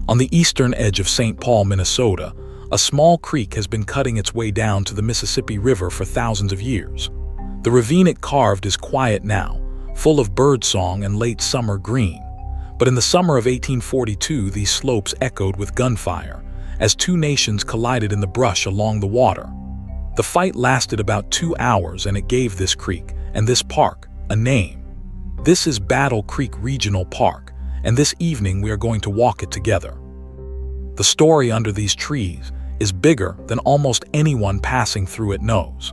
On the eastern edge of St. Paul, Minnesota, a small creek has been cutting its way down to the Mississippi River for thousands of years. The ravine it carved is quiet now, full of birdsong and late summer green. But in the summer of 1842, these slopes echoed with gunfire as two nations collided in the brush along the water. The fight lasted about 2 hours, and it gave this creek and this park a name. This is Battle Creek Regional Park, and this evening we are going to walk it together. The story under these trees is bigger than almost anyone passing through it knows.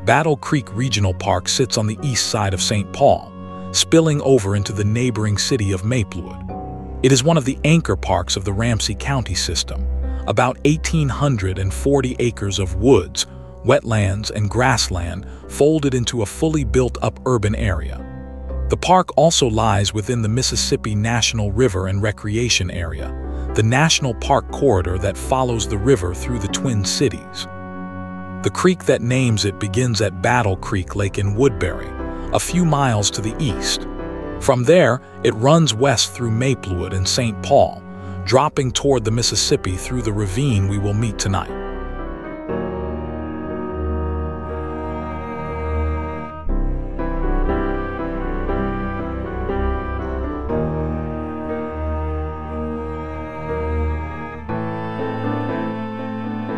Battle Creek Regional Park sits on the east side of St. Paul, spilling over into the neighboring city of Maplewood. It is one of the anchor parks of the Ramsey County system, about 1,840 acres of woods, wetlands, and grassland folded into a fully built-up urban area. The park also lies within the Mississippi National River and Recreation Area, the national park corridor that follows the river through the Twin Cities. The creek that names it begins at Battle Creek Lake in Woodbury, a few miles to the east. From there, it runs west through Maplewood and St. Paul, dropping toward the Mississippi through the ravine we will meet tonight.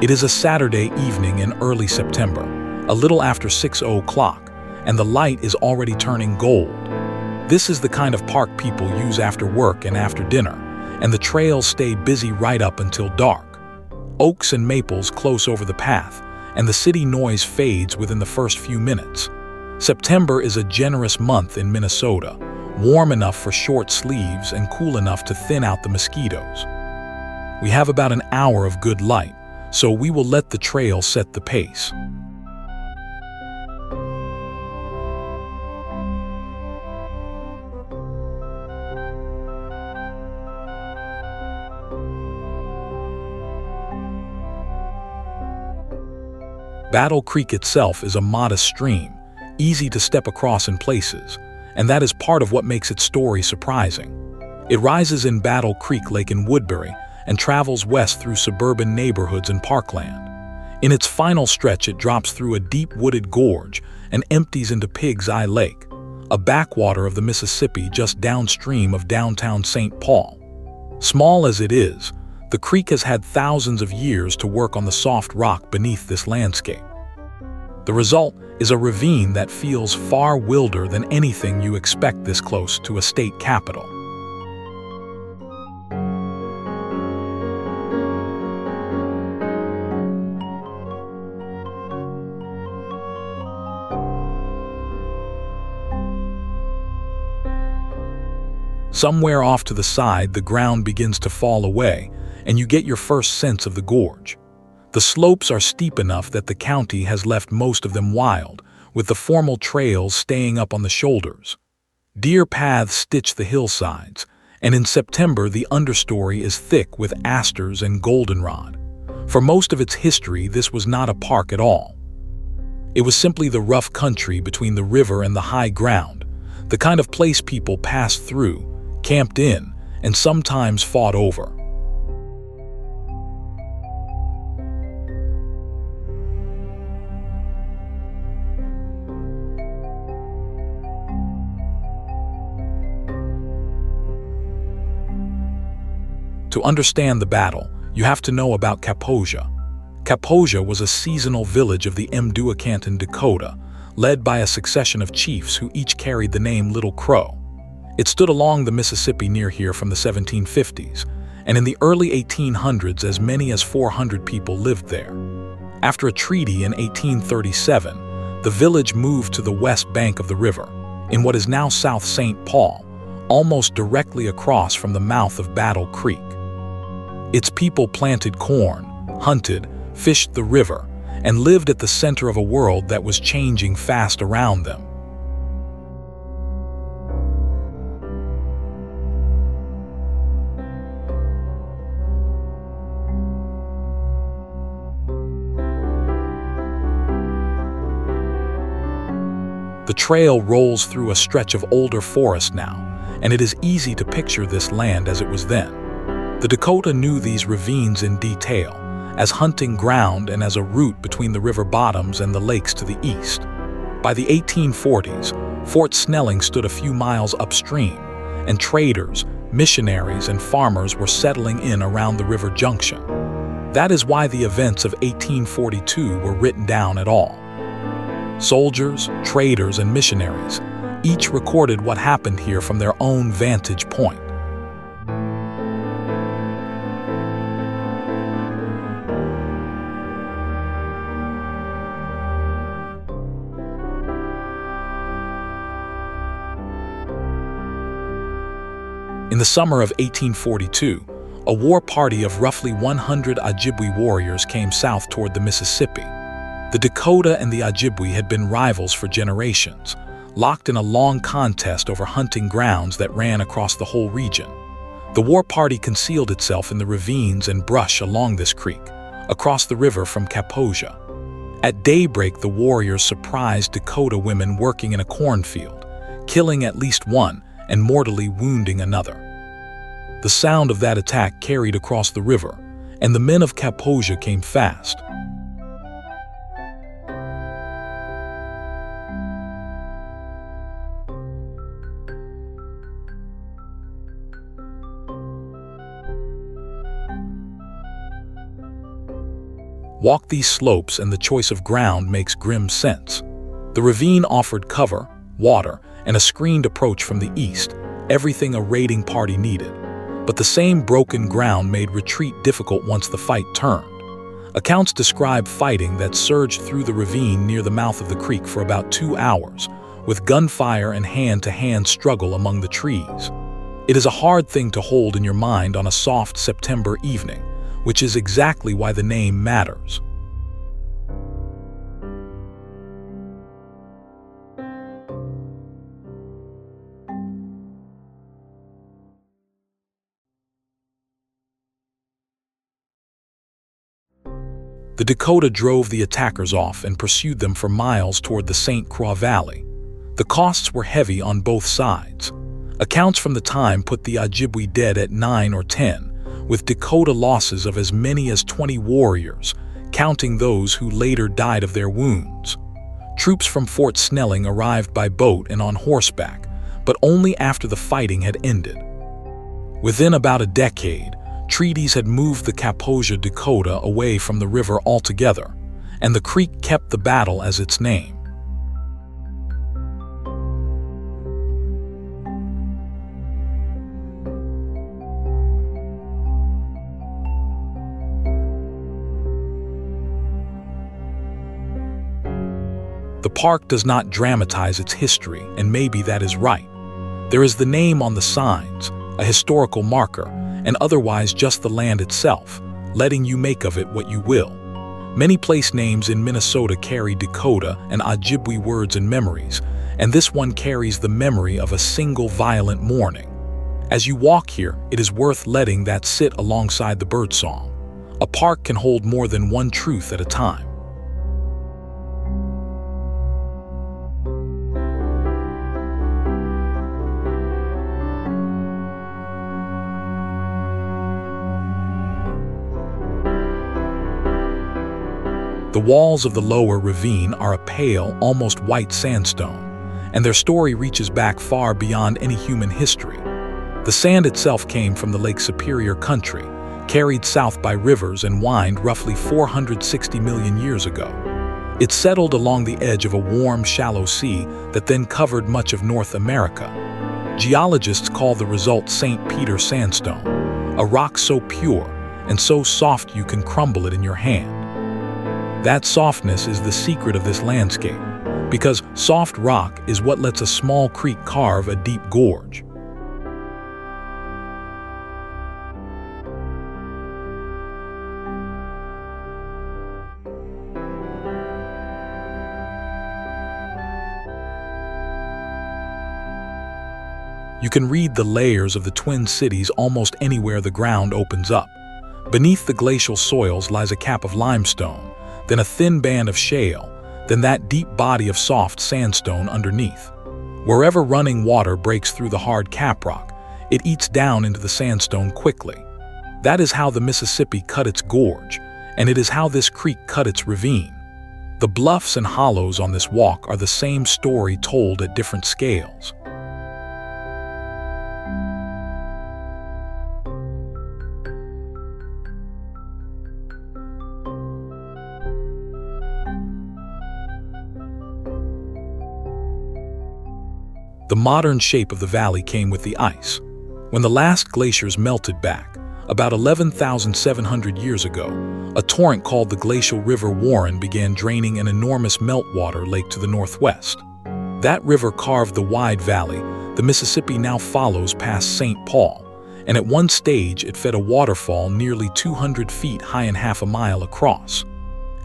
It is a Saturday evening in early September, a little after 6 o'clock, and the light is already turning gold. This is the kind of park people use after work and after dinner, and the trails stay busy right up until dark. Oaks and maples close over the path, and the city noise fades within the first few minutes. September is a generous month in Minnesota, warm enough for short sleeves and cool enough to thin out the mosquitoes. We have about an hour of good light, so we will let the trail set the pace. Battle Creek itself is a modest stream, easy to step across in places, and that is part of what makes its story surprising. It rises in Battle Creek Lake in Woodbury and travels west through suburban neighborhoods and parkland. In its final stretch, it drops through a deep wooded gorge and empties into Pig's Eye Lake, a backwater of the Mississippi just downstream of downtown St. Paul. Small as it is, the creek has had thousands of years to work on the soft rock beneath this landscape. The result is a ravine that feels far wilder than anything you expect this close to a state capital. Somewhere off to the side, the ground begins to fall away, and you get your first sense of the gorge. The slopes are steep enough that the county has left most of them wild, with the formal trails staying up on the shoulders. Deer paths stitch the hillsides, and in September the understory is thick with asters and goldenrod. For most of its history, this was not a park at all. It was simply the rough country between the river and the high ground, the kind of place people passed through, camped in, and sometimes fought over. To understand the battle, you have to know about Kaposia. Kaposia was a seasonal village of the Mdewakanton, Dakota, led by a succession of chiefs who each carried the name Little Crow. It stood along the Mississippi near here from the 1750s, and in the early 1800s as many as 400 people lived there. After a treaty in 1837, the village moved to the west bank of the river, in what is now South St. Paul, almost directly across from the mouth of Battle Creek. Its people planted corn, hunted, fished the river, and lived at the center of a world that was changing fast around them. The trail rolls through a stretch of older forest now, and it is easy to picture this land as it was then. The Dakota knew these ravines in detail, as hunting ground and as a route between the river bottoms and the lakes to the east. By the 1840s, Fort Snelling stood a few miles upstream, and traders, missionaries, and farmers were settling in around the river junction. That is why the events of 1842 were written down at all. Soldiers, traders, and missionaries each recorded what happened here from their own vantage point. In the summer of 1842, a war party of roughly 100 Ojibwe warriors came south toward the Mississippi. The Dakota and the Ojibwe had been rivals for generations, locked in a long contest over hunting grounds that ran across the whole region. The war party concealed itself in the ravines and brush along this creek, across the river from Kaposia. At daybreak, the warriors surprised Dakota women working in a cornfield, killing at least one and mortally wounding another. The sound of that attack carried across the river, and the men of Kaposia came fast. Walk these slopes and the choice of ground makes grim sense. The ravine offered cover, water, and a screened approach from the east, everything a raiding party needed. But the same broken ground made retreat difficult once the fight turned. Accounts describe fighting that surged through the ravine near the mouth of the creek for about 2 hours, with gunfire and hand-to-hand struggle among the trees. It is a hard thing to hold in your mind on a soft September evening, which is exactly why the name matters. The Dakota drove the attackers off and pursued them for miles toward the St. Croix Valley. The costs were heavy on both sides. Accounts from the time put the Ojibwe dead at 9 or 10, with Dakota losses of as many as 20 warriors, counting those who later died of their wounds. Troops from Fort Snelling arrived by boat and on horseback, but only after the fighting had ended. Within about a decade, treaties had moved the Kaposia Dakota away from the river altogether, and the creek kept the battle as its name. The park does not dramatize its history, and maybe that is right. There is the name on the signs, a historical marker, and otherwise just the land itself, letting you make of it what you will. Many place names in Minnesota carry Dakota and Ojibwe words and memories, and this one carries the memory of a single violent morning. As you walk here, it is worth letting that sit alongside the birdsong. A park can hold more than one truth at a time. The walls of the lower ravine are a pale, almost white sandstone, and their story reaches back far beyond any human history. The sand itself came from the Lake Superior country, carried south by rivers and wind roughly 460 million years ago. It settled along the edge of a warm, shallow sea that then covered much of North America. Geologists call the result St. Peter sandstone, a rock so pure and so soft you can crumble it in your hand. That softness is the secret of this landscape, because soft rock is what lets a small creek carve a deep gorge. You can read the layers of the twin cities almost anywhere the ground opens up. Beneath the glacial soils lies a cap of limestone, then a thin band of shale, then that deep body of soft sandstone underneath. Wherever running water breaks through the hard caprock, it eats down into the sandstone quickly. That is how the Mississippi cut its gorge, and it is how this creek cut its ravine. The bluffs and hollows on this walk are the same story told at different scales. The modern shape of the valley came with the ice. When the last glaciers melted back, about 11,700 years ago, a torrent called the Glacial River Warren began draining an enormous meltwater lake to the northwest. That river carved the wide valley the Mississippi now follows past St. Paul, and at one stage it fed a waterfall nearly 200 feet high and half a mile across.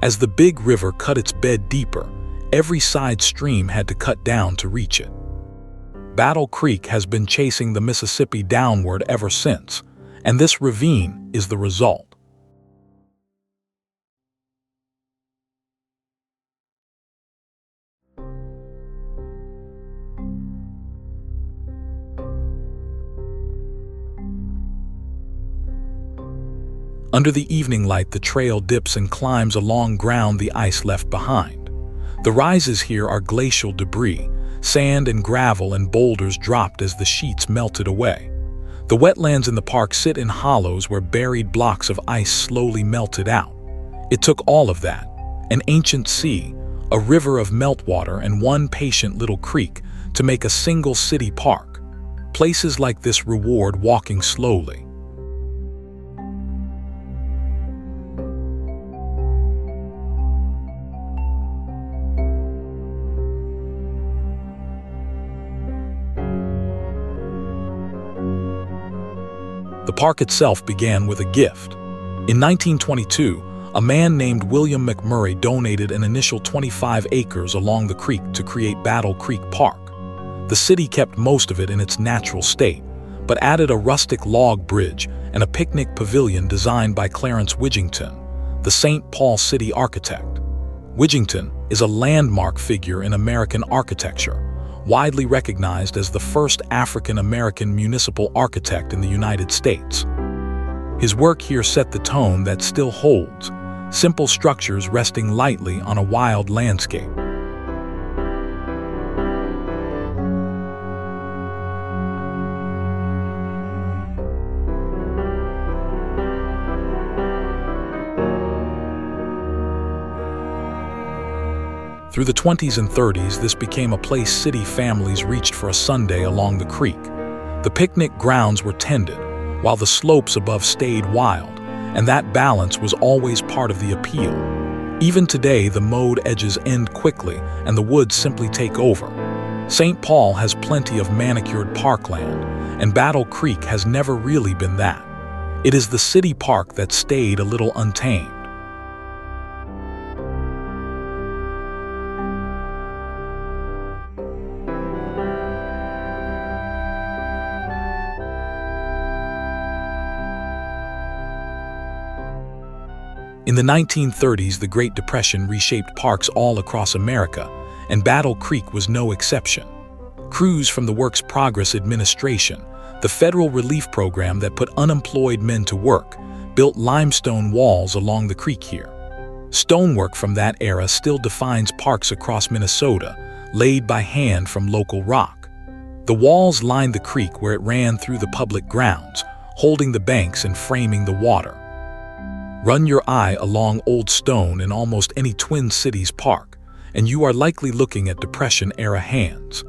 As the big river cut its bed deeper, every side stream had to cut down to reach it. Battle Creek has been chasing the Mississippi downward ever since, and this ravine is the result. Under the evening light, the trail dips and climbs along ground the ice left behind. The rises here are glacial debris, sand and gravel and boulders dropped as the sheets melted away. The wetlands in the park sit in hollows where buried blocks of ice slowly melted out. It took all of that, an ancient sea, a river of meltwater, and one patient little creek to make a single city park. Places like this reward walking slowly. The park itself began with a gift. In 1922, a man named William McMurray donated an initial 25 acres along the creek to create Battle Creek Park. The city kept most of it in its natural state, but added a rustic log bridge and a picnic pavilion designed by Clarence Widgington, the St. Paul city architect. Widgington is a landmark figure in American architecture, widely recognized as the first African-American municipal architect in the United States. His work here set the tone that still holds, simple structures resting lightly on a wild landscape. Through the 20s and 30s, this became a place city families reached for a Sunday along the creek. The picnic grounds were tended, while the slopes above stayed wild, and that balance was always part of the appeal. Even today, the mowed edges end quickly, and the woods simply take over. St. Paul has plenty of manicured parkland, and Battle Creek has never really been that. It is the city park that stayed a little untamed. In the 1930s, the Great Depression reshaped parks all across America, and Battle Creek was no exception. Crews from the Works Progress Administration, the federal relief program that put unemployed men to work, built limestone walls along the creek here. Stonework from that era still defines parks across Minnesota, laid by hand from local rock. The walls lined the creek where it ran through the public grounds, holding the banks and framing the water. Run your eye along Old Stone in almost any Twin Cities park, and you are likely looking at Depression-era hands.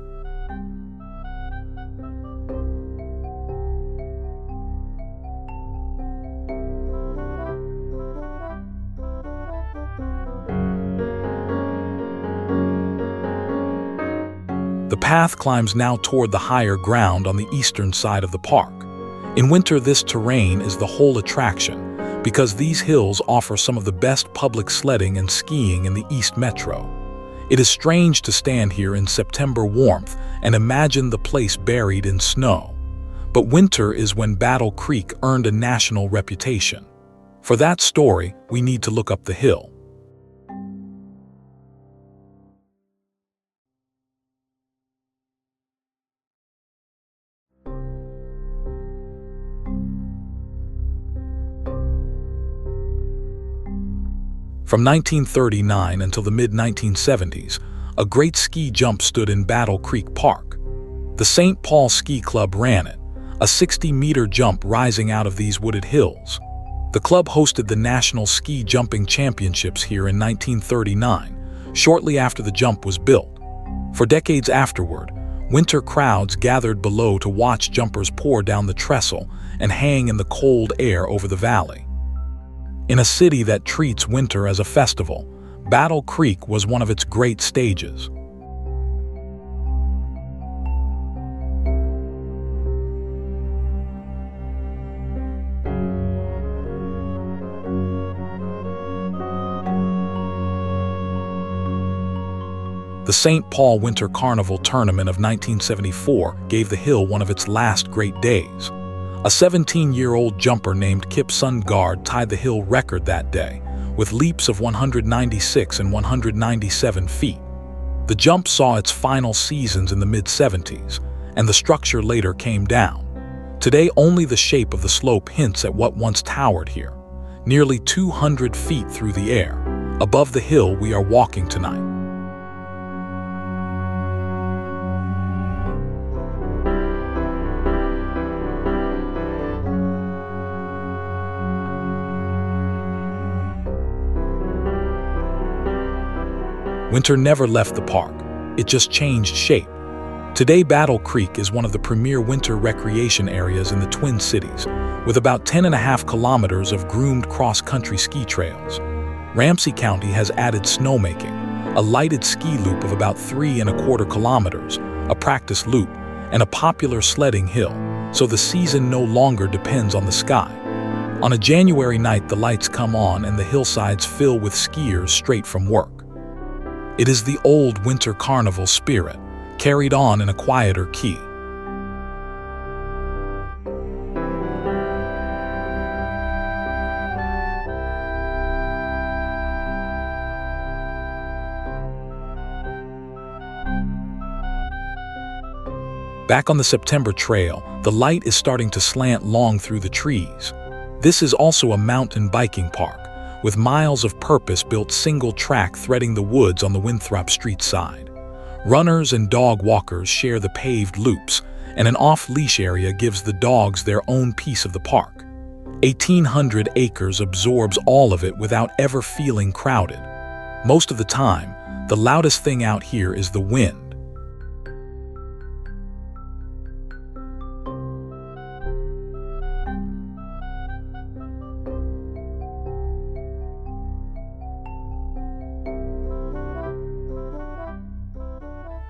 The path climbs now toward the higher ground on the eastern side of the park. In winter, this terrain is the whole attraction, because these hills offer some of the best public sledding and skiing in the East Metro. It is strange to stand here in September warmth and imagine the place buried in snow. But winter is when Battle Creek earned a national reputation. For that story, we need to look up the hill. From 1939 until the mid-1970s, a great ski jump stood in Battle Creek Park. The St. Paul Ski Club ran it, a 60-meter jump rising out of these wooded hills. The club hosted the National Ski Jumping Championships here in 1939, shortly after the jump was built. For decades afterward, winter crowds gathered below to watch jumpers pour down the trestle and hang in the cold air over the valley. In a city that treats winter as a festival, Battle Creek was one of its great stages. The St. Paul Winter Carnival Tournament of 1974 gave the hill one of its last great days. A 17-year-old jumper named Kip Sundgaard tied the hill record that day, with leaps of 196 and 197 feet. The jump saw its final seasons in the mid-70s, and the structure later came down. Today, only the shape of the slope hints at what once towered here, nearly 200 feet through the air, above the hill we are walking tonight. Winter never left the park, it just changed shape. Today, Battle Creek is one of the premier winter recreation areas in the Twin Cities, with about 10.5 kilometers of groomed cross-country ski trails. Ramsey County has added snowmaking, a lighted ski loop of about 3.25 kilometers, a practice loop, and a popular sledding hill, so the season no longer depends on the sky. On a January night, the lights come on and the hillsides fill with skiers straight from work. It is the old winter carnival spirit, carried on in a quieter key. Back on the September Trail, the light is starting to slant long through the trees. This is also a mountain biking park, with miles of purpose-built single-track threading the woods on the Winthrop Street side. Runners and dog walkers share the paved loops, and an off-leash area gives the dogs their own piece of the park. 1,800 acres absorbs all of it without ever feeling crowded. Most of the time, the loudest thing out here is the wind.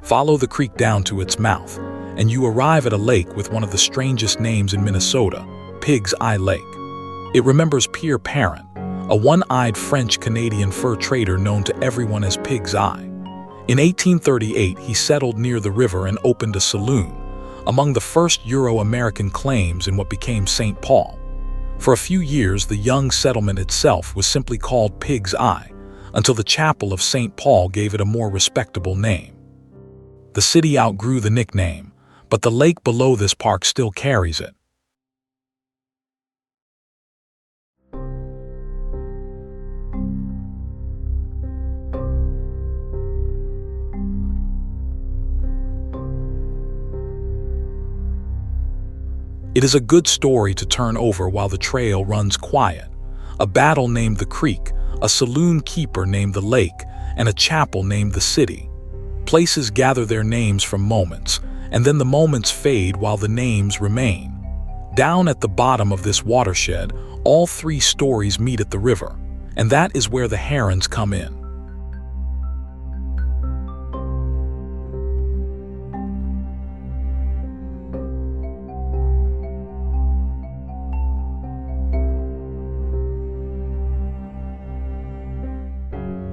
Follow the creek down to its mouth, and you arrive at a lake with one of the strangest names in Minnesota, Pig's Eye Lake. It remembers Pierre Parent, a one-eyed French-Canadian fur trader known to everyone as Pig's Eye. In 1838, he settled near the river and opened a saloon, among the first Euro-American claims in what became St. Paul. For a few years, the young settlement itself was simply called Pig's Eye, until the chapel of St. Paul gave it a more respectable name. The city outgrew the nickname, but the lake below this park still carries it. It is a good story to turn over while the trail runs quiet. A battle named the creek, a saloon keeper named the lake, and a chapel named the city. Places gather their names from moments, and then the moments fade while the names remain. Down at the bottom of this watershed, all three stories meet at the river, and that is where the herons come in.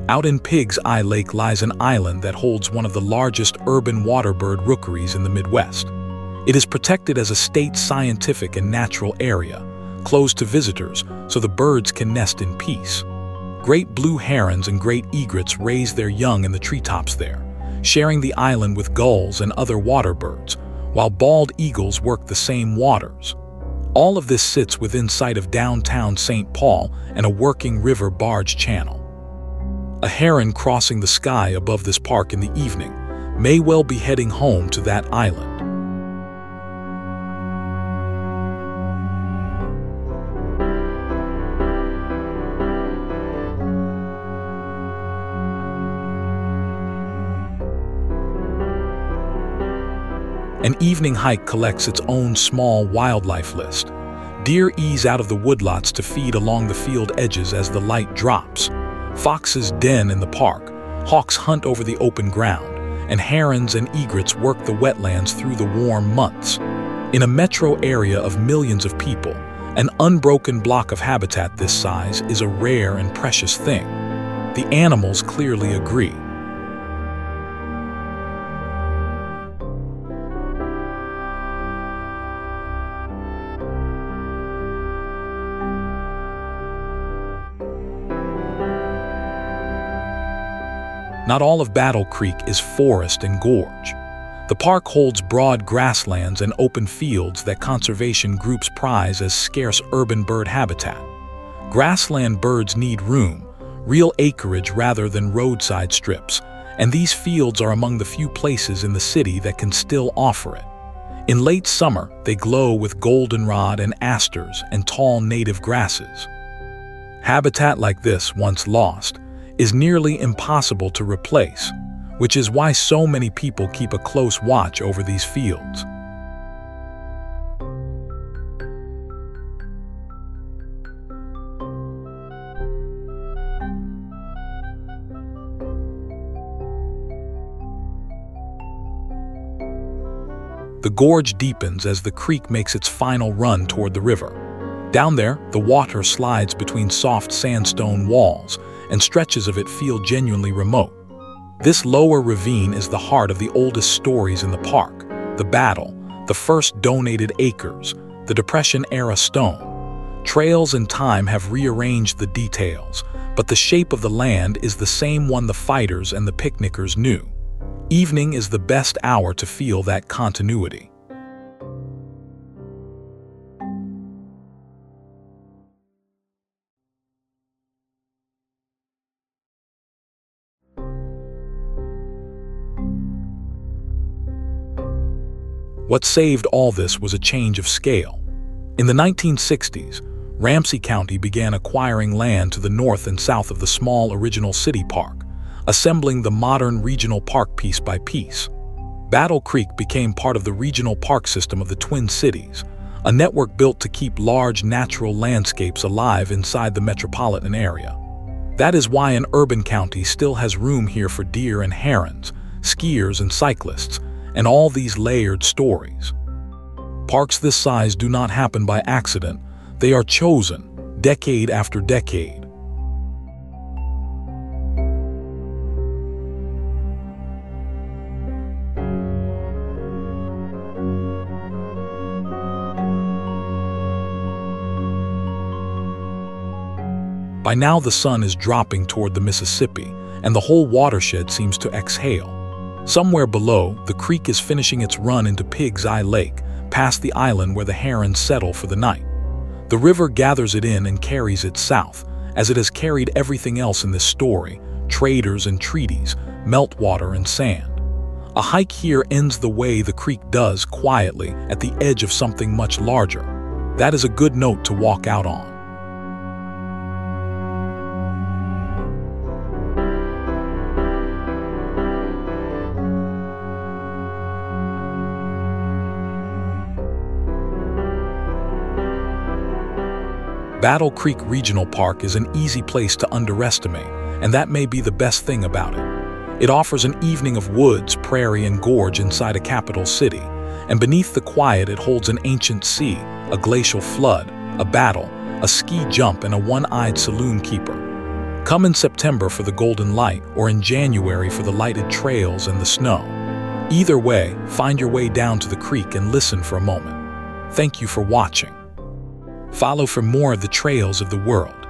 Out in Pig's Eye Lake lies an island that holds one of the largest urban waterbird rookeries in the Midwest. It is protected as a state scientific and natural area, closed to visitors so the birds can nest in peace. Great blue herons and great egrets raise their young in the treetops there, sharing the island with gulls and other waterbirds, while bald eagles work the same waters. All of this sits within sight of downtown St. Paul and a working river barge channel. A heron crossing the sky above this park in the evening may well be heading home to that island. An evening hike collects its own small wildlife list. Deer ease out of the woodlots to feed along the field edges as the light drops. Foxes den in the park, hawks hunt over the open ground, and herons and egrets work the wetlands through the warm months. In a metro area of millions of people, an unbroken block of habitat this size is a rare and precious thing. The animals clearly agree. Not all of Battle Creek is forest and gorge. The park holds broad grasslands and open fields that conservation groups prize as scarce urban bird habitat. Grassland birds need room, real acreage rather than roadside strips, and these fields are among the few places in the city that can still offer it. In late summer, they glow with goldenrod and asters and tall native grasses. Habitat like this, once lost, is nearly impossible to replace, which is why so many people keep a close watch over these fields. The gorge deepens as the creek makes its final run toward the river. Down there, the water slides between soft sandstone walls, and stretches of it feel genuinely remote. This lower ravine is the heart of the oldest stories in the park: the battle, the first donated acres, the Depression-era stone. Trails and time have rearranged the details, but the shape of the land is the same one the fighters and the picnickers knew. Evening is the best hour to feel that continuity. What saved all this was a change of scale. In the 1960s, Ramsey County began acquiring land to the north and south of the small original city park, assembling the modern regional park piece by piece. Battle Creek became part of the regional park system of the Twin Cities, a network built to keep large natural landscapes alive inside the metropolitan area. That is why an urban county still has room here for deer and herons, skiers and cyclists, and all these layered stories. Parks this size do not happen by accident. They are chosen, decade after decade. By now the sun is dropping toward the Mississippi, and the whole watershed seems to exhale. Somewhere below, the creek is finishing its run into Pig's Eye Lake, past the island where the herons settle for the night. The river gathers it in and carries it south, as it has carried everything else in this story: traders and treaties, meltwater and sand. A hike here ends the way the creek does, quietly, at the edge of something much larger. That is a good note to walk out on. Battle Creek Regional Park is an easy place to underestimate, and that may be the best thing about it. It offers an evening of woods, prairie, and gorge inside a capital city, and beneath the quiet it holds an ancient sea, a glacial flood, a battle, a ski jump, and a one-eyed saloon keeper. Come in September for the golden light, or in January for the lighted trails and the snow. Either way, find your way down to the creek and listen for a moment. Thank you for watching. Follow for more of the trails of the world.